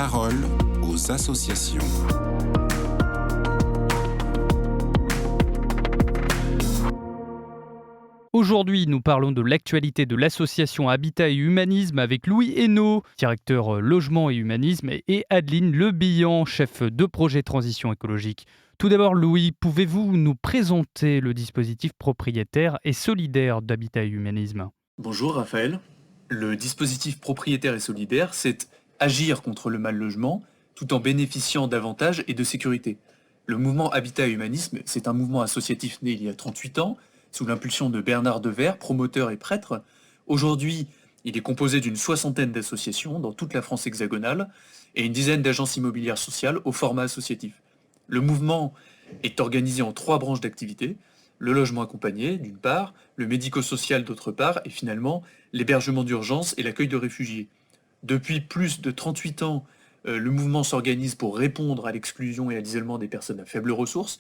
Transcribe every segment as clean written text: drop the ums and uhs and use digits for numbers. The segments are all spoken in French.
parole aux associations. Aujourd'hui, nous parlons de l'actualité de l'association Habitat et Humanisme avec Louis Hainaut, directeur logement et humanisme, et Adeline Lebihan, chef de projet transition écologique. Tout d'abord, Louis, pouvez-vous nous présenter le dispositif propriétaire et solidaire d'Habitat et Humanisme ? Bonjour Raphaël. Le dispositif propriétaire et solidaire, c'est agir contre le mal logement tout en bénéficiant d'avantages et de sécurité. Le mouvement Habitat et Humanisme, c'est un mouvement associatif né il y a 38 ans, sous l'impulsion de Bernard Devers, promoteur et prêtre. Aujourd'hui, il est composé d'une 60aine d'associations dans toute la France hexagonale et une dizaine d'agences immobilières sociales au format associatif. Le mouvement est organisé en 3 branches d'activité, le logement accompagné d'une part, le médico-social d'autre part, et finalement l'hébergement d'urgence et l'accueil de réfugiés. Depuis plus de 38 ans, le mouvement s'organise pour répondre à l'exclusion et à l'isolement des personnes à faibles ressources.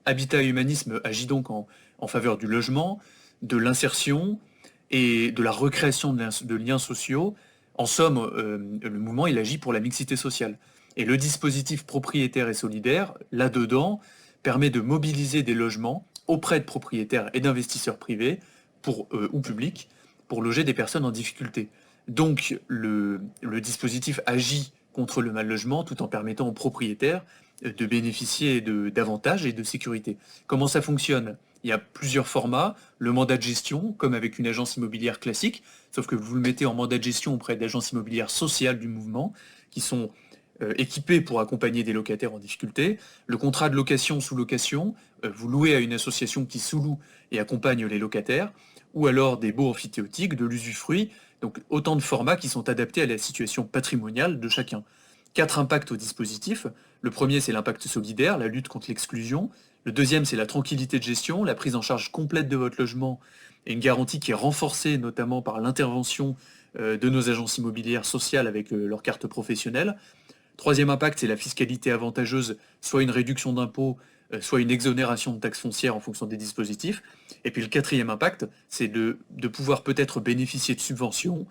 Habitat et Humanisme agit donc en faveur du logement, de l'insertion et de la recréation de liens sociaux. En somme, le mouvement il agit pour la mixité sociale. Et le dispositif propriétaire et solidaire, là-dedans, permet de mobiliser des logements auprès de propriétaires et d'investisseurs privés ou publics pour loger des personnes en difficulté. Donc le dispositif agit contre le mal logement tout en permettant aux propriétaires de bénéficier d'avantages et de sécurité. Comment ça fonctionne ? Il y a plusieurs formats. Le mandat de gestion, comme avec une agence immobilière classique, sauf que vous le mettez en mandat de gestion auprès d'agences immobilières sociales du mouvement, qui sont équipées pour accompagner des locataires en difficulté. Le contrat de location sous location, vous louez à une association qui sous-loue et accompagne les locataires, ou alors des baux amphithéotiques, de l'usufruit, donc autant de formats qui sont adaptés à la situation patrimoniale de chacun. 4 impacts au dispositif. Le premier, c'est l'impact solidaire, la lutte contre l'exclusion. Le deuxième, c'est la tranquillité de gestion, la prise en charge complète de votre logement et une garantie qui est renforcée notamment par l'intervention de nos agences immobilières sociales avec leur carte professionnelle. Troisième impact, c'est la fiscalité avantageuse, soit une réduction d'impôts, soit une exonération de taxes foncières en fonction des dispositifs. Et puis le quatrième impact, c'est de pouvoir peut-être bénéficier de subventions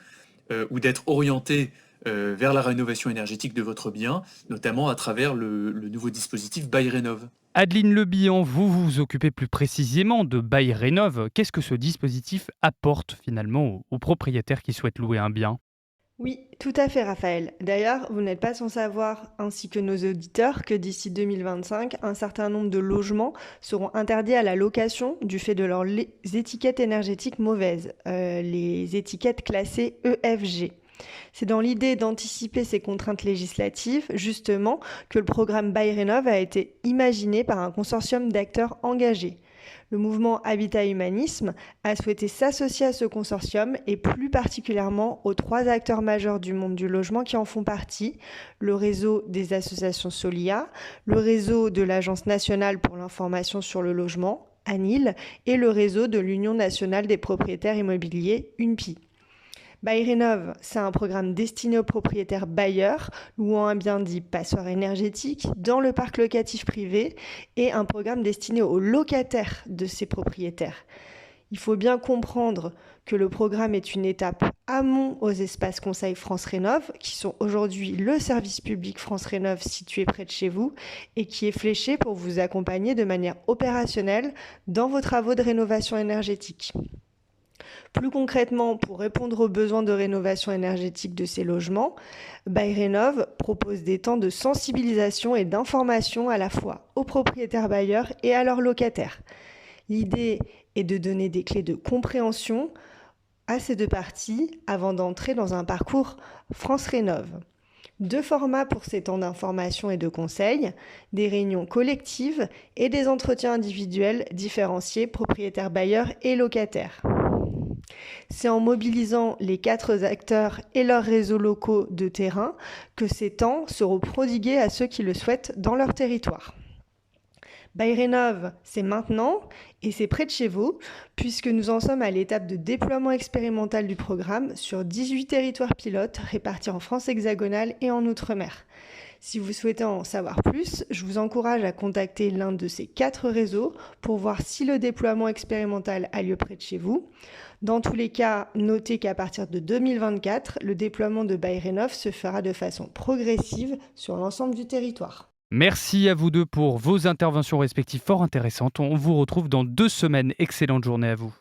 ou d'être orienté vers la rénovation énergétique de votre bien, notamment à travers le nouveau dispositif BailRénov'. Adeline Lebihan, vous vous occupez plus précisément de BailRénov'. Qu'est-ce que ce dispositif apporte finalement aux propriétaires qui souhaitent louer un bien ? Oui, tout à fait Raphaël. D'ailleurs, vous n'êtes pas sans savoir, ainsi que nos auditeurs, que d'ici 2025, un certain nombre de logements seront interdits à la location du fait de leurs étiquettes énergétiques mauvaises, les étiquettes classées EFG. C'est dans l'idée d'anticiper ces contraintes législatives, justement, que le programme BailRénov' a été imaginé par un consortium d'acteurs engagés. Le mouvement Habitat et Humanisme a souhaité s'associer à ce consortium et plus particulièrement aux 3 acteurs majeurs du monde du logement qui en font partie, le réseau des associations Solia, le réseau de l'Agence nationale pour l'information sur le logement, ANIL, et le réseau de l'Union nationale des propriétaires immobiliers, UNPI. BailRénov', c'est un programme destiné aux propriétaires bailleurs louant un bien dit passoire énergétique dans le parc locatif privé et un programme destiné aux locataires de ces propriétaires. Il faut bien comprendre que le programme est une étape amont aux espaces conseils France Rénov', qui sont aujourd'hui le service public France Rénov' situé près de chez vous et qui est fléché pour vous accompagner de manière opérationnelle dans vos travaux de rénovation énergétique. Plus concrètement, pour répondre aux besoins de rénovation énergétique de ces logements, BailRénov' propose des temps de sensibilisation et d'information à la fois aux propriétaires bailleurs et à leurs locataires. L'idée est de donner des clés de compréhension à ces 2 parties avant d'entrer dans un parcours France Rénov'. 2 formats pour ces temps d'information et de conseil, des réunions collectives et des entretiens individuels différenciés propriétaires bailleurs et locataires. C'est en mobilisant les 4 acteurs et leurs réseaux locaux de terrain que ces temps seront prodigués à ceux qui le souhaitent dans leur territoire. BailRénov', c'est maintenant et c'est près de chez vous, puisque nous en sommes à l'étape de déploiement expérimental du programme sur 18 territoires pilotes répartis en France hexagonale et en Outre-mer. Si vous souhaitez en savoir plus, je vous encourage à contacter l'un de ces 4 réseaux pour voir si le déploiement expérimental a lieu près de chez vous. Dans tous les cas, notez qu'à partir de 2024, le déploiement de BayRénov se fera de façon progressive sur l'ensemble du territoire. Merci à vous deux pour vos interventions respectives fort intéressantes. On vous retrouve dans 2 semaines. Excellente journée à vous.